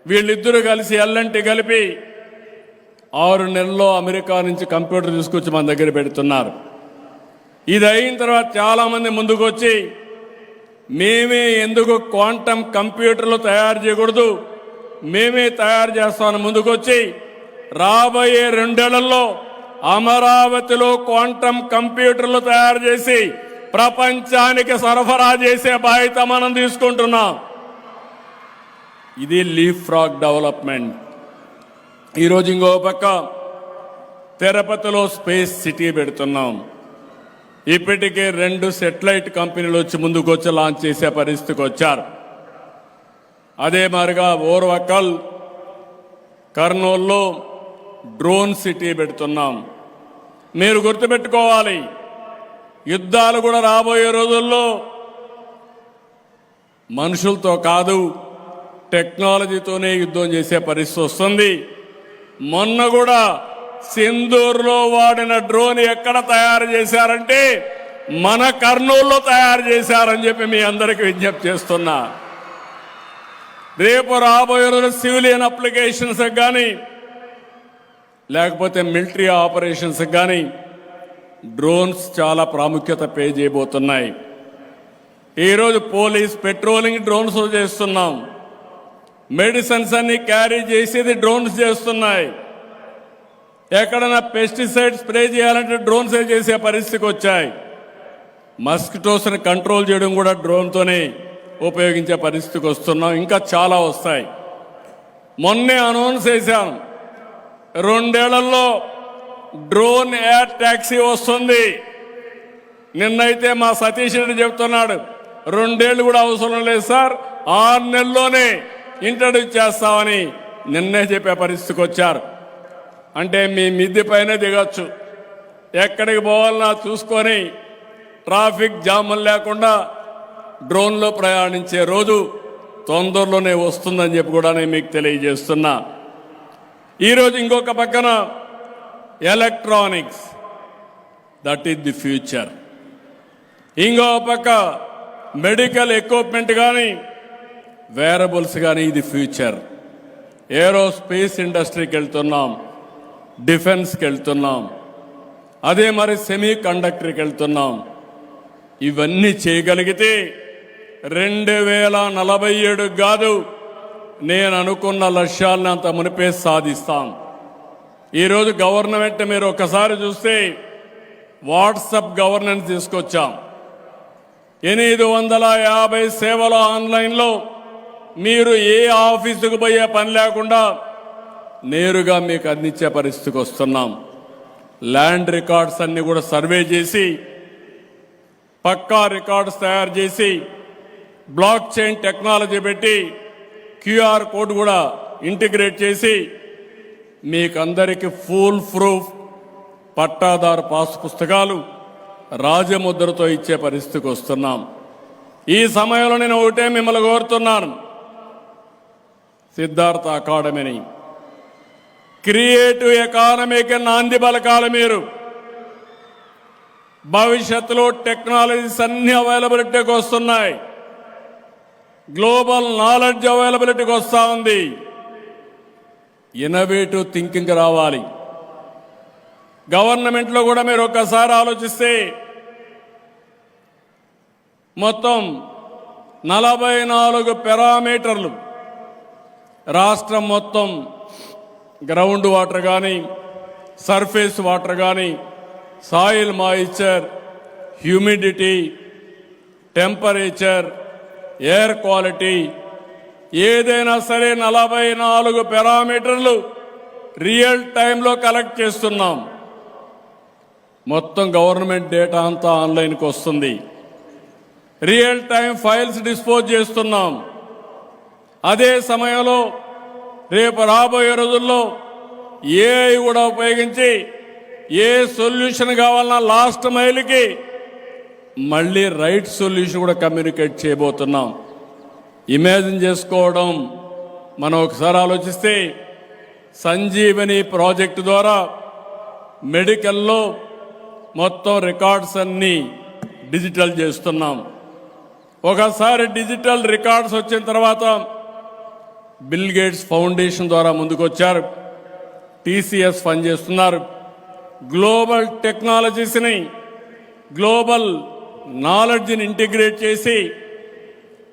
వీళ్ళిద్దరూ కలిసి ఎల్ఎన్టీ కలిపి 6 నెలల్లో అమెరికా నుంచి కంప్యూటర్ తీసుకొచ్చి మన దగ్గర పెడుతున్నారు. ఇది అయిన తర్వాత చాలామంది ముందుకు వచ్చి మేమే ఎందుకు క్వాంటమ్ కంప్యూటర్లు తయారు చేయకూడదు, మేమే తయారు చేస్తామని ముందుకొచ్చి రాబోయే 2 ఏళ్లలో అమరావతిలో క్వాంటమ్ కంప్యూటర్లు తయారు చేసి ప్రపంచానికి సరఫరా చేసే బాధ్యత మనం తీసుకుంటున్నాం. ఇది లీఫ్ ఫ్రాగ్ డెవలప్మెంట్. ఈరోజు ఇంకో పక్క తిరుపతిలో స్పేస్ సిటీ పెడుతున్నాం. ఇప్పటికే 2 సెటిలైట్ కంపెనీలు వచ్చి ముందుకు వచ్చి లాంచ్ చేసే పరిస్థితికి వచ్చారు. అదే మాదిరిగా ఓర్వకల్, కర్నూలులో డ్రోన్ సిటీ పెడుతున్నాం. మీరు గుర్తుపెట్టుకోవాలి, యుద్ధాలు కూడా రాబోయే రోజుల్లో మనుషులతో కాదు, టెక్నాలజీతోనే యుద్ధం చేసే పరిస్థితి వస్తుంది. మొన్న కూడా సింధూర్లో వాడిన డ్రోన్ ఎక్కడ తయారు చేశారంటే మన కర్నూలులో తయారు చేశారని చెప్పి మీ అందరికీ విజ్ఞప్తి చేస్తున్నా. రేపు రాబోయే రోజు సివిలియన్ అప్లికేషన్స్ కానీ లేకపోతే మిలిటరీ ఆపరేషన్స్ కానీ డ్రోన్స్ చాలా ప్రాముఖ్యత పే చేయబోతున్నాయి. ఈరోజు పోలీస్ పెట్రోలింగ్ డ్రోన్స్ చేస్తున్నాం. మెడిసిన్స్ అన్ని క్యారీ చేసేది డ్రోన్స్ చేస్తున్నాయి. ఎక్కడైనా పెస్టిసైడ్ స్ప్రే చేయాలంటే డ్రోన్స్ చేసే పరిస్థితికి వచ్చాయి. మస్కిటోస్ని కంట్రోల్ చేయడం కూడా డ్రోన్తోనే ఉపయోగించే పరిస్థితికి వస్తున్నాం. ఇంకా చాలా వస్తాయి. మొన్నే అనౌన్స్ చేశాం, 2 ఏళ్లలో డ్రోన్ ఎయిర్ ట్యాక్సీ వస్తుంది. నిన్నైతే మా సతీష్ రెడ్డి చెప్తున్నాడు, 2 ఏళ్ళు కూడా అవసరం లేదు సార్, 6 నెలల్లోనే ఇంట్రడ్యూస్ చేస్తామని నిన్నే చెప్పే పరిస్థితికి వచ్చారు. అంటే మీ మిద్దె పైన దిగొచ్చు, ఎక్కడికి పోవాలన్నా చూసుకొని ట్రాఫిక్ జాములు లేకుండా డ్రోన్లో ప్రయాణించే రోజు తొందరలోనే వస్తుందని చెప్పి కూడా నేను మీకు తెలియజేస్తున్నా. ఈరోజు ఇంకొక పక్కన electronics, that is the future. ఇంకో పక్క మెడికల్ ఎక్విప్మెంట్ కానీ వేరబుల్స్ కానీ ఇది ఫ్యూచర్. ఏరోస్పేస్ ఇండస్ట్రీకి వెళ్తున్నాం, డిఫెన్స్కి వెళ్తున్నాం, అదే మరి సెమీ కండక్టర్కి వెళ్తున్నాం. ఇవన్నీ చేయగలిగితే 2047 కాదు, నేను అనుకున్న లక్ష్యాలను అంత మునిపే సాధిస్తాం. ఈరోజు గవర్నమెంట్ మీరు ఒకసారి చూస్తే వాట్సాప్ గవర్నెన్స్ తీసుకొచ్చాం. 850 సేవలు ఆన్లైన్లో మీరు ఏ ఆఫీసుకు పోయే పని లేకుండా నేరుగా మీకు అందించే పరిస్థితికి వస్తున్నాం. ల్యాండ్ రికార్డ్స్ అన్ని కూడా సర్వే చేసి పక్కా రికార్డ్స్ తయారు చేసి బ్లాక్ చైన్ టెక్నాలజీ పెట్టి క్యూఆర్ కోడ్ కూడా ఇంటిగ్రేట్ చేసి మీకందరికీ ఫుల్ ప్రూఫ్ పట్టాదారు పాస్ పుస్తకాలు రాజముద్రతో ఇచ్చే పరిస్థితికి వస్తున్నాం. ఈ సమయంలో నేను ఒకటే మిమ్మల్ని కోరుతున్నాను, సిద్ధార్థ అకాడమీని క్రియేటివ్ ఎకానమీకి నాంది పలకాలి. మీరు భవిష్యత్తులో టెక్నాలజీస్ అన్ని అవైలబిలిటీకి వస్తున్నాయి, గ్లోబల్ నాలెడ్జ్ అవైలబిలిటీకి వస్తూ ఉంది. ఇన్నోవేటివ్ థింకింగ్ రావాలి. గవర్నమెంట్లో కూడా మీరు ఒక్కసారి ఆలోచిస్తే మొత్తం 44 పారామీటర్లు రాష్ట్రం మొత్తం గ్రౌండ్ వాటర్ కానీ సర్ఫేస్ వాటర్ కానీ soil moisture, humidity, temperature, air quality ఏదైనా సరే 44 పారామీటర్లు రియల్ టైంలో కలెక్ట్ చేస్తున్నాం. మొత్తం గవర్నమెంట్ డేటా అంతా ఆన్లైన్కి వస్తుంది. రియల్ టైం ఫైల్స్ డిస్పోజ్ చేస్తున్నాం. అదే సమయంలో రేపు రాబోయే రోజుల్లో ఏఐ కూడా ఉపయోగించి ఏ సొల్యూషన్ కావాలన్నా లాస్ట్ మైల్కి మళ్ళీ రైట్ సొల్యూషన్ కూడా కమ్యూనికేట్ చేయబోతున్నాం. ఇమాజిన్ చేసుకోవడం, మనం ఒకసారి ఆలోచిస్తే సంజీవని ప్రాజెక్టు ద్వారా మెడికల్లో మొత్తం రికార్డ్స్ అన్నీ డిజిటల్ చేస్తున్నాం. ఒకసారి డిజిటల్ రికార్డ్స్ వచ్చిన తర్వాత బిల్ గేట్స్ ఫౌండేషన్ ద్వారా ముందుకొచ్చారు. టీసీఎస్ ఫండ్ చేస్తున్నారు. గ్లోబల్ టెక్నాలజీస్ని, గ్లోబల్ నాలెడ్జ్ని ఇంటిగ్రేట్ చేసి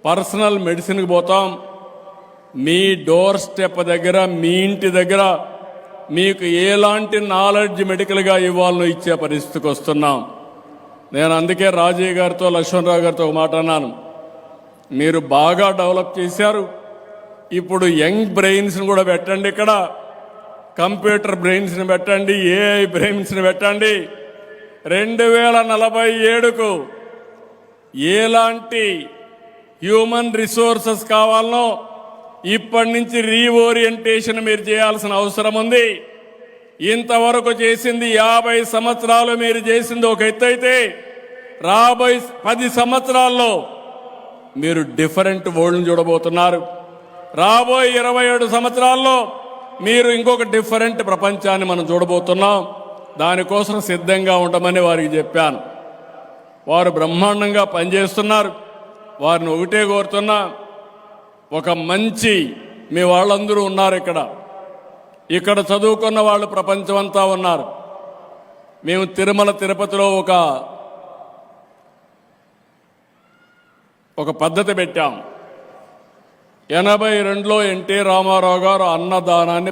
పర్సనల్ మెడిసిన్కి పోతాం. మీ డోర్ స్టెప్ దగ్గర, మీ ఇంటి దగ్గర మీకు ఎలాంటి నాలెడ్జ్ మెడికల్గా ఇవ్వాలనో ఇచ్చే పరిస్థితికి వస్తున్నాం. నేను అందుకే రాజీవ్ గారితో, లక్ష్మణరావు గారితో ఒక మాట అన్నాను. మీరు బాగా డెవలప్ చేశారు, ఇప్పుడు యంగ్ బ్రెయిన్స్ని కూడా పెట్టండి, ఇక్కడ కంప్యూటర్ బ్రెయిన్స్ని పెట్టండి, ఏఐ బ్రెయిన్స్ని పెట్టండి. 2047కు ఎలాంటి హ్యూమన్ రిసోర్సెస్ కావాలనో ఇప్పటి నుంచి రీఓరియంటేషన్ మీరు చేయాల్సిన అవసరం ఉంది. ఇంతవరకు చేసింది 50 సంవత్సరాలు మీరు చేసింది ఒక ఎత్తు అయితే, రాబోయే 10 సంవత్సరాల్లో మీరు డిఫరెంట్ వరల్డ్ని చూడబోతున్నారు. రాబోయే 27 సంవత్సరాల్లో మీరు ఇంకొక డిఫరెంట్ ప్రపంచాన్ని మనం చూడబోతున్నాం. దానికోసం సిద్ధంగా ఉండమని వారికి చెప్పాను. వారు బ్రహ్మాండంగా పనిచేస్తున్నారు. వారిని ఒకటే కోరుతున్నా, ఒక మంచి మీ వాళ్ళందరూ ఉన్నారు ఇక్కడ చదువుకున్న వాళ్ళు ప్రపంచమంతా ఉన్నారు. మేము తిరుమల తిరుపతిలో ఒక పద్ధతి పెట్టాం. 82లో ఎన్టీ రామారావు గారు అన్నదానాన్ని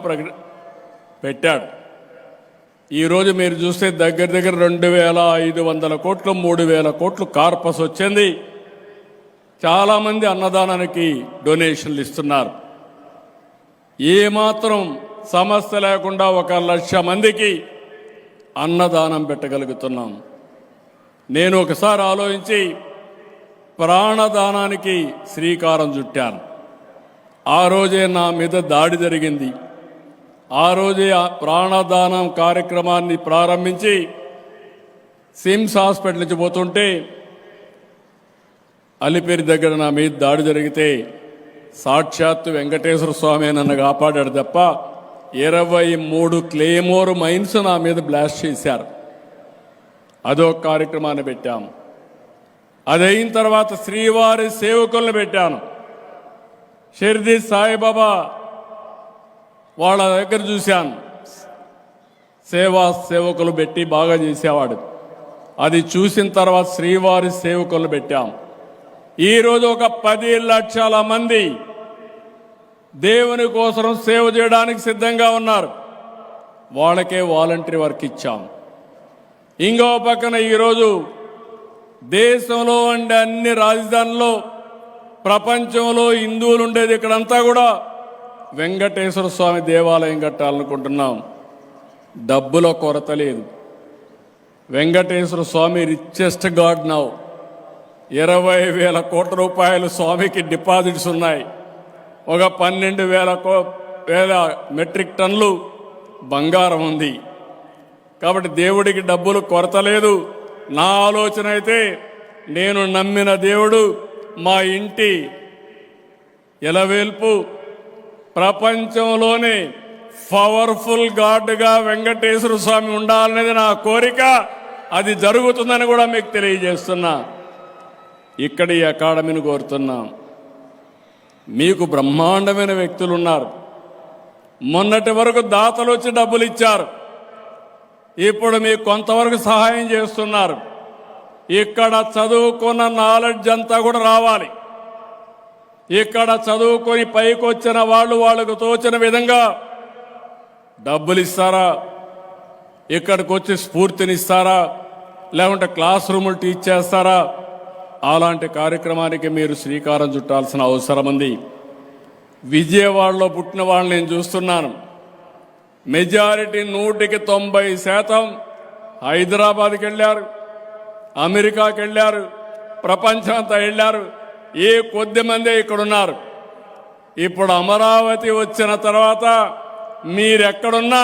పెట్టాడు. ఈరోజు మీరు చూస్తే దగ్గర 2500 కోట్లు, 3000 కోట్లు కార్పస్ వచ్చింది. చాలామంది అన్నదానానికి డొనేషన్లు ఇస్తున్నారు. ఏమాత్రం సమస్య లేకుండా 1,00,000 మందికి అన్నదానం పెట్టగలుగుతున్నాం. నేను ఒకసారి ఆలోచించి ప్రాణదానానికి శ్రీకారం చుట్టాను. ఆ రోజే నా మీద దాడి జరిగింది. ఆ రోజే ప్రాణదానం కార్యక్రమాన్ని ప్రారంభించి సిమ్స్ హాస్పిటల్ నుంచి పోతుంటే అలిపిరి దగ్గర నా మీద దాడి జరిగితే సాక్షాత్తు వెంకటేశ్వర స్వామి నన్ను కాపాడాడు తప్ప 23 క్లేమోర్ మైన్స్ నా మీద బ్లాస్ట్ చేశారు. అదో కార్యక్రమాన్ని పెట్టాము. అదైన తర్వాత శ్రీవారి సేవకులను పెట్టాను. షిర్డీ సాయిబాబా వాళ్ళ దగ్గర చూశాను. సేవకులు పెట్టి బాగా చేసేవాడు. అది చూసిన తర్వాత శ్రీవారి సేవకులు పెట్టాం. ఈరోజు ఒక 10 లక్షల మంది దేవుని కోసం సేవ చేయడానికి సిద్ధంగా ఉన్నారు. వాళ్ళకే వాలంటరీ వర్క్ ఇచ్చాం. ఇంకో పక్కన ఈరోజు దేశంలో ఉండే అన్ని రాజధానుల్లో, ప్రపంచంలో హిందువులు ఉండేది ఇక్కడంతా కూడా వెంకటేశ్వర స్వామి దేవాలయం కట్టాలనుకుంటున్నాం. డబ్బుల కొరత లేదు. వెంకటేశ్వర స్వామి రిచెస్ట్ గాడ్ నౌ. 20,000 కోట్ల రూపాయలు స్వామికి డిపాజిట్స్ ఉన్నాయి. ఒక 12,000 మెట్రిక్ టన్నులు బంగారం ఉంది. కాబట్టి దేవుడికి డబ్బులు కొరత లేదు. నా ఆలోచన అయితే, నేను నమ్మిన దేవుడు మా ఇంటి ఎలవేల్పు ప్రపంచంలోనే పవర్ఫుల్ గాడ్గా వెంకటేశ్వర స్వామి ఉండాలనేది నా కోరిక. అది జరుగుతుందని కూడా మీకు తెలియజేస్తున్నా. ఇక్కడ ఈ అకాడమీని కోరుతున్నాం. మీకు బ్రహ్మాండమైన వ్యక్తులు ఉన్నారు. మొన్నటి వరకు దాతలు వచ్చి డబ్బులు ఇచ్చారు. ఇప్పుడు మీకు కొంతవరకు సహాయం చేస్తున్నారు. ఇక్కడ చదువుకున్న నాలెడ్జ్ అంతా కూడా రావాలి. ఇక్కడ చదువుకొని పైకి వచ్చిన వాళ్ళకు తోచిన విధంగా డబ్బులు ఇస్తారా, ఇక్కడికి వచ్చి స్ఫూర్తినిస్తారా, లేకుంటే క్లాస్ రూములు టీచ్ చేస్తారా? అలాంటి కార్యక్రమానికి మీరు శ్రీకారం చుట్టాల్సిన అవసరం ఉంది. విజయవాడలో పుట్టిన వాళ్ళని నేను చూస్తున్నాను. మెజారిటీ 100కి 90% హైదరాబాద్కి వెళ్ళారు, అమెరికాకి వెళ్ళారు, ప్రపంచం అంతా వెళ్ళారు. ఏ కొద్ది మందే ఇక్కడున్నారు. ఇప్పుడు అమరావతి వచ్చిన తర్వాత మీరెక్కడున్నా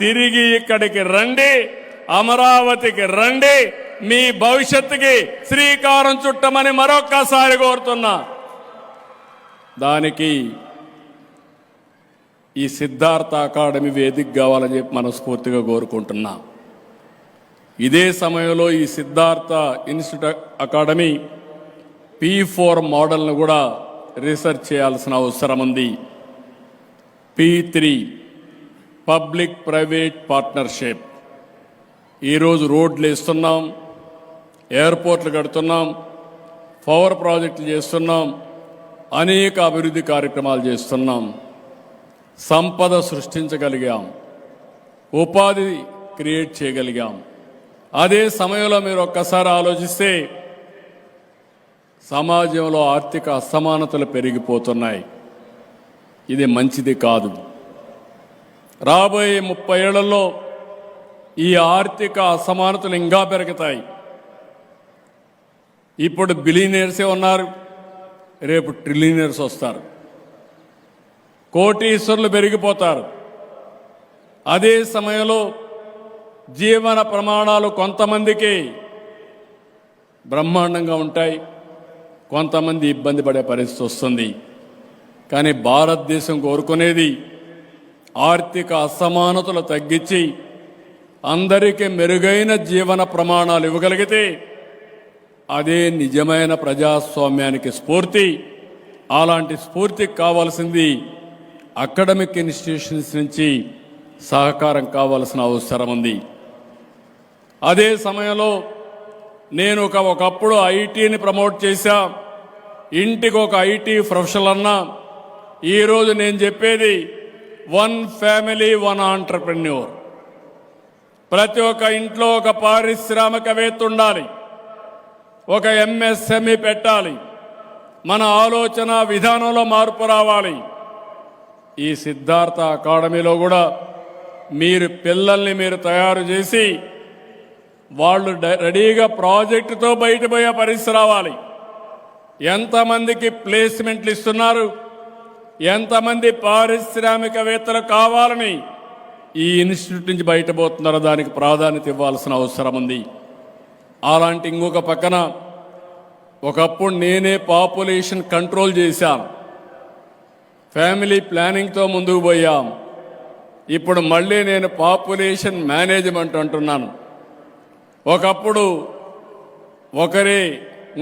తిరిగి ఇక్కడికి రండి, అమరావతికి రండి, మీ భవిష్యత్తుకి శ్రీకారం చుట్టమని మరొక్కసారి కోరుతున్నా. దానికి ఈ సిద్ధార్థ అకాడమీ వేదిక కావాలని చెప్పి మనస్ఫూర్తిగా కోరుకుంటున్నా. ఇదే సమయంలో ఈ సిద్ధార్థ ఇన్స్టిట్యూట్ అకాడమీ P4 మోడల్ను కూడా రీసెర్చ్ చేయాల్సిన అవసరం ఉంది. P3 public private partnership. ఈరోజు రోడ్లు వేస్తున్నాం, ఎయిర్పోర్ట్లు కడుతున్నాం, పవర్ ప్రాజెక్టులు చేస్తున్నాం, అనేక అభివృద్ధి కార్యక్రమాలు చేస్తున్నాం, సంపద సృష్టించగలిగాం, ఉపాధి క్రియేట్ చేయగలిగాం. అదే సమయంలో మీరు ఒక్కసారి ఆలోచిస్తే సమాజంలో ఆర్థిక అసమానతలు పెరిగిపోతున్నాయి. ఇది మంచిది కాదు. రాబోయే 30 ఏళ్లలో ఈ ఆర్థిక అసమానతలు ఇంకా పెరుగుతాయి. ఇప్పుడు బిలియనీర్సే ఉన్నారు, రేపు ట్రిలియనీర్స్ వస్తారు, కోటీశ్వరులు పెరిగిపోతారు. అదే సమయంలో జీవన ప్రమాణాలు కొంతమందికి బ్రహ్మాండంగా ఉంటాయి, కొంతమంది ఇబ్బంది పడే పరిస్థితి వస్తుంది. కానీ భారతదేశం కోరుకునేది ఆర్థిక అసమానతలు తగ్గించి అందరికీ మెరుగైన జీవన ప్రమాణాలు ఇవ్వగలిగితే అదే నిజమైన ప్రజాస్వామ్యానికి స్ఫూర్తి. అలాంటి స్ఫూర్తికి కావాల్సింది అకాడమిక్ ఇన్స్టిట్యూషన్స్ నుంచి సహకారం కావాల్సిన అవసరం ఉంది. అదే సమయంలో నేను ఒకప్పుడు ఐటీని ప్రమోట్ చేశా, ఇంటికి ఒక ఐటీ ప్రొఫెషనల్ అన్నా. ఈరోజు నేను చెప్పేది 1 ఫ్యామిలీ 1 ఆంటర్‌ప్రెన్యూర్. ప్రతి ఒక్క ఇంట్లో ఒక పారిశ్రామికవేత్త ఉండాలి, ఒక ఎంఎస్ఎంఈ పెట్టాలి, మన ఆలోచన విధానంలో మార్పు రావాలి. ఈ సిద్ధార్థ అకాడమీలో కూడా మీరు పిల్లల్ని మీరు తయారు చేసి వాళ్ళు రెడీగా ప్రాజెక్టుతో బయటపోయే పరిస్థితి రావాలి. ఎంతమందికి ప్లేస్మెంట్లు ఇస్తున్నారు, ఎంతమంది పారిశ్రామికవేత్తలు కావాలని ఈ ఇన్స్టిట్యూట్ నుంచి బయటపోతున్నారో దానికి ప్రాధాన్యత ఇవ్వాల్సిన అవసరం ఉంది. అలాంటి ఇంకొక పక్కన ఒకప్పుడు నేనే పాపులేషన్ కంట్రోల్ చేశాను, ఫ్యామిలీ ప్లానింగ్తో ముందుకు పోయాం. ఇప్పుడు మళ్ళీ నేను పాపులేషన్ మేనేజ్మెంట్ అంటున్నాను. ఒకప్పుడు ఒకరే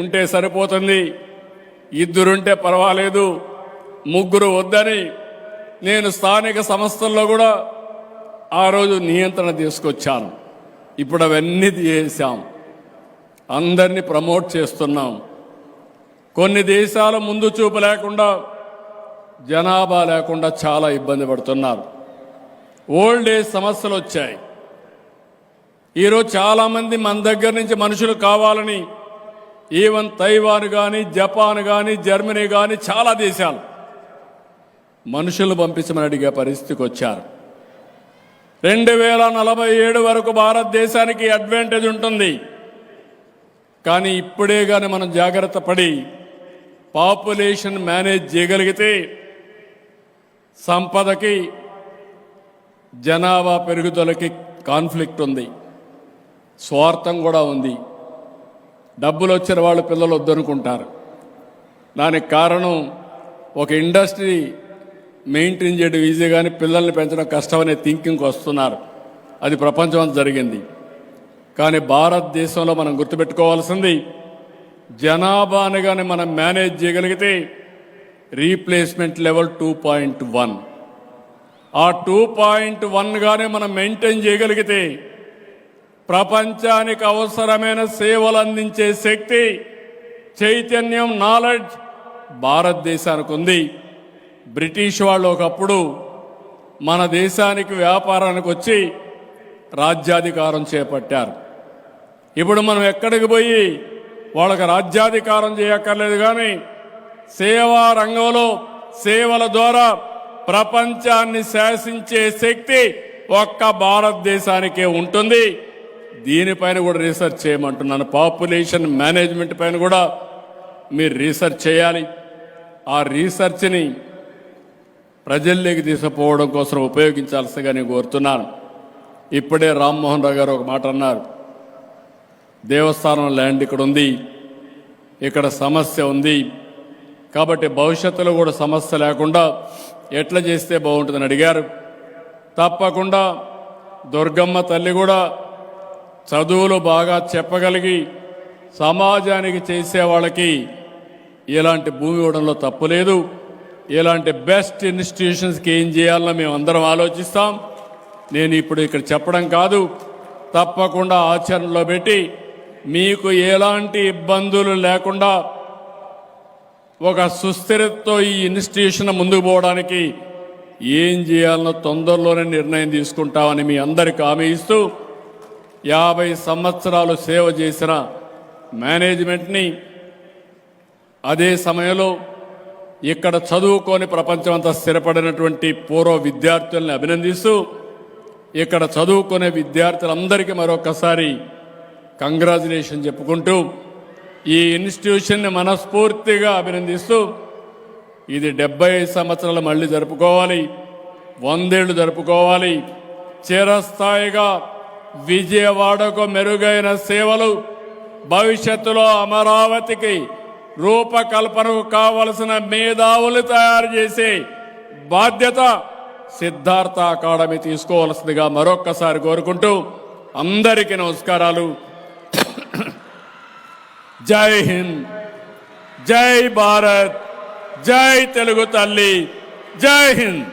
ఉంటే సరిపోతుంది, ఇద్దరుంటే పర్వాలేదు, ముగ్గురు వద్దని నేను స్థానిక సంస్థల్లో కూడా ఆ రోజు నియంత్రణ తీసుకొచ్చాను. ఇప్పుడు అవన్నీ చేశాం, అందరినీ ప్రమోట్ చేస్తున్నాం. కొన్ని దేశాలు ముందు చూపు లేకుండా, జనాభా లేకుండా చాలా ఇబ్బంది పడుతున్నారు. ఓల్డ్ ఏజ్ సమస్యలు వచ్చాయి. ఈరోజు చాలామంది మన దగ్గర నుంచి మనుషులు కావాలని ఈవెన్ తైవాన్ కానీ, జపాన్ కానీ, జర్మనీ కానీ చాలా దేశాలు మనుషులు పంపించమని అడిగే పరిస్థితికి వచ్చారు. 2047 వరకు భారతదేశానికి అడ్వాంటేజ్ ఉంటుంది. కానీ ఇప్పుడే కానీ మనం జాగ్రత్త పడి పాపులేషన్ మేనేజ్ చేయగలిగితే సంపదకి జనాభా పెరుగుదలకి కాన్ఫ్లిక్ట్ ఉంది, స్వార్థం కూడా ఉంది. డబ్బులు వచ్చిన వాళ్ళు పిల్లలు వద్దనుకుంటారు. దానికి కారణం ఒక ఇండస్ట్రీ మెయింటైన్ చేయడం ఈజీ కానీ పిల్లల్ని పెంచడం కష్టమనే థింకింగ్కి వస్తున్నారు. అది ప్రపంచం అంతా జరిగింది. కానీ భారతదేశంలో మనం గుర్తుపెట్టుకోవాల్సింది, జనాభాని కానీ మనం మేనేజ్ చేయగలిగితే రీప్లేస్మెంట్ లెవెల్ 2.1, ఆ 2.1 గానే మనం మెయింటైన్ చేయగలిగితే ప్రపంచానికి అవసరమైన సేవలు అందించే శక్తి, చైతన్యం, నాలెడ్జ్ భారతదేశానికి ఉంది. బ్రిటిష్ వాళ్ళు ఒకప్పుడు మన దేశానికి వ్యాపారానికి వచ్చి రాజ్యాధికారం చేపట్టారు. ఇప్పుడు మనం ఎక్కడికి పోయి వాళ్ళకి రాజ్యాధికారం చేయక్కర్లేదు, కానీ సేవా రంగంలో సేవల ద్వారా ప్రపంచాన్ని శాసించే శక్తి ఒక్క భారతదేశానికే ఉంటుంది. దీనిపైన కూడా రీసెర్చ్ చేయమంటున్నాను. పాపులేషన్ మేనేజ్మెంట్ పైన కూడా మీరు రీసెర్చ్ చేయాలి. ఆ రీసెర్చ్ని ప్రజల్లోకి తీసుకుపోవడం కోసం ఉపయోగించాల్సిందిగా నేను కోరుతున్నాను. ఇప్పుడే రామ్మోహన్ రావు గారు ఒక మాట అన్నారు, దేవస్థానం ల్యాండ్ ఇక్కడ ఉంది, ఇక్కడ సమస్య ఉంది, కాబట్టి భవిష్యత్తులో కూడా సమస్య లేకుండా ఎట్లా చేస్తే బాగుంటుందని అడిగారు. తప్పకుండా దుర్గమ్మ తల్లి కూడా చదువులు బాగా చెప్పగలిగి సమాజానికి చేసే వాళ్ళకి ఇలాంటి భూమి ఇవ్వడంలో తప్పు లేదు. ఇలాంటి బెస్ట్ ఇన్స్టిట్యూషన్స్కి ఏం చేయాలో మేము అందరం ఆలోచిస్తాం. నేను ఇప్పుడు ఇక్కడ చెప్పడం కాదు, తప్పకుండా ఆచరణలో పెట్టి మీకు ఎలాంటి ఇబ్బందులు లేకుండా ఒక సుస్థిరతతో ఈ ఇన్స్టిట్యూషన్ ముందుకు పోవడానికి ఏం చేయాలనో తొందరలోనే నిర్ణయం తీసుకుంటామని మీ అందరికీ హామీ ఇస్తూ 50 సంవత్సరాలు సేవ చేసిన మేనేజ్మెంట్ని, అదే సమయంలో ఇక్కడ చదువుకొని ప్రపంచమంతా స్థిరపడినటువంటి పూర్వ విద్యార్థుల్ని అభినందిస్తూ ఇక్కడ చదువుకునే విద్యార్థులందరికీ మరొకసారి కంగ్రాచులేషన్ చెప్పుకుంటూ ఈ ఇన్స్టిట్యూషన్ని మనస్ఫూర్తిగా అభినందిస్తూ ఇది 75 సంవత్సరాలు మళ్ళీ జరుపుకోవాలి, 100 ఏళ్ళు జరుపుకోవాలి. చిరస్థాయిగా విజయవాడకు మెరుగైన సేవలు, భవిష్యత్తులో అమరావతికి రూపకల్పనకు కావలసిన మేధావులు తయారు చేసే బాధ్యత సిద్ధార్థ అకాడమీ తీసుకోవాల్సిందిగా మరొక్కసారి కోరుకుంటూ అందరికీ నమస్కారాలు. జై హింద్, జై భారత్, జై తెలుగు తల్లి, జై హింద్.